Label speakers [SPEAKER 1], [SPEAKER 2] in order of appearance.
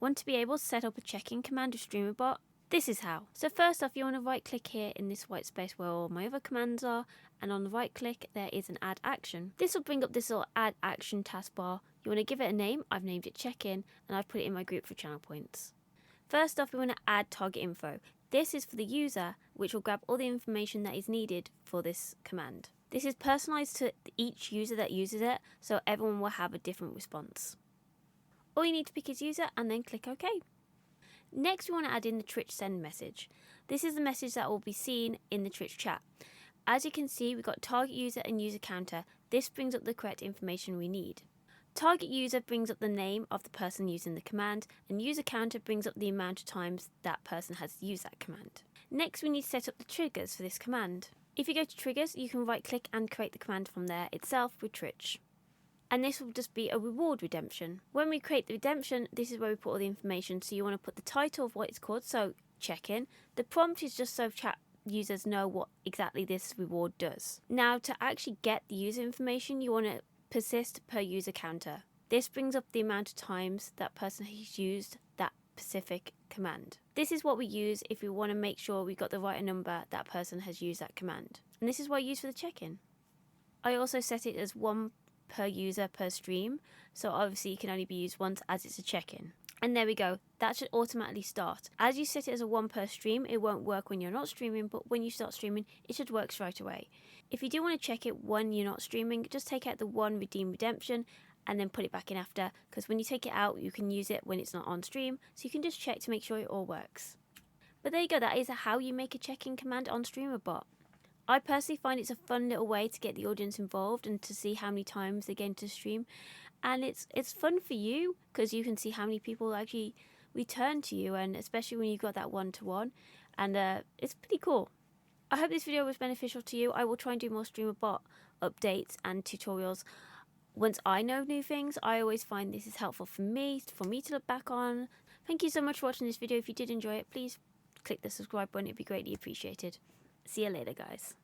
[SPEAKER 1] Want to be able to set up a check-in command with Streamer.bot? This is how. So first off, you want to right click here in this white space where all my other commands are, and on the right click there is an add action. This will bring up this little add action taskbar. You want to give it a name. I've named it check-in and I've put it in my group for channel points. First off, we want to add target info. This is for the user, which will grab all the information that is needed for this command. This is personalized to each user that uses it, so everyone will have a different response. All you need to pick is user and then click OK. Next, we want to add in the Twitch send message. This is the message that will be seen in the Twitch chat. As you can see, we've got target user and user counter. This brings up the correct information we need. Target user brings up the name of the person using the command, and user counter brings up the amount of times that person has used that command. Next, we need to set up the triggers for this command. If you go to triggers, you can right click and create the command from there itself with Twitch. And this will just be a reward redemption. When we create the redemption, this is where we put all the information. So you want to put the title of what it's called, so check-in. The prompt is just so chat users know what exactly this reward does. Now, to actually get the user information, you want to persist per user counter. This brings up the amount of times that person has used that specific command. This is what we use if we want to make sure we got the right number that person has used that command. And this is what I use for the check-in. I also set it as 1 per user per stream, so obviously it can only be used once as it's a check-in. And there we go, that should automatically start. As you set it as a 1 per stream, it won't work when you're not streaming, but when you start streaming, it should work straight away. If you do want to check it when you're not streaming, just take out the 1 redeem redemption and then put it back in after, because when you take it out, you can use it when it's not on stream, so you can just check to make sure it all works. But there you go, that is how you make a check-in command on Streamer.bot. I personally find it's a fun little way to get the audience involved and to see how many times they get into stream. And it's fun for you because you can see how many people actually return to you, and especially when you've got that one-to-one. And it's pretty cool. I hope this video was beneficial to you. I will try and do more Streamer.bot updates and tutorials once I know new things. I always find this is helpful for me to look back on. Thank you so much for watching this video. If you did enjoy it, please click the subscribe button. It'd be greatly appreciated. See you later, guys.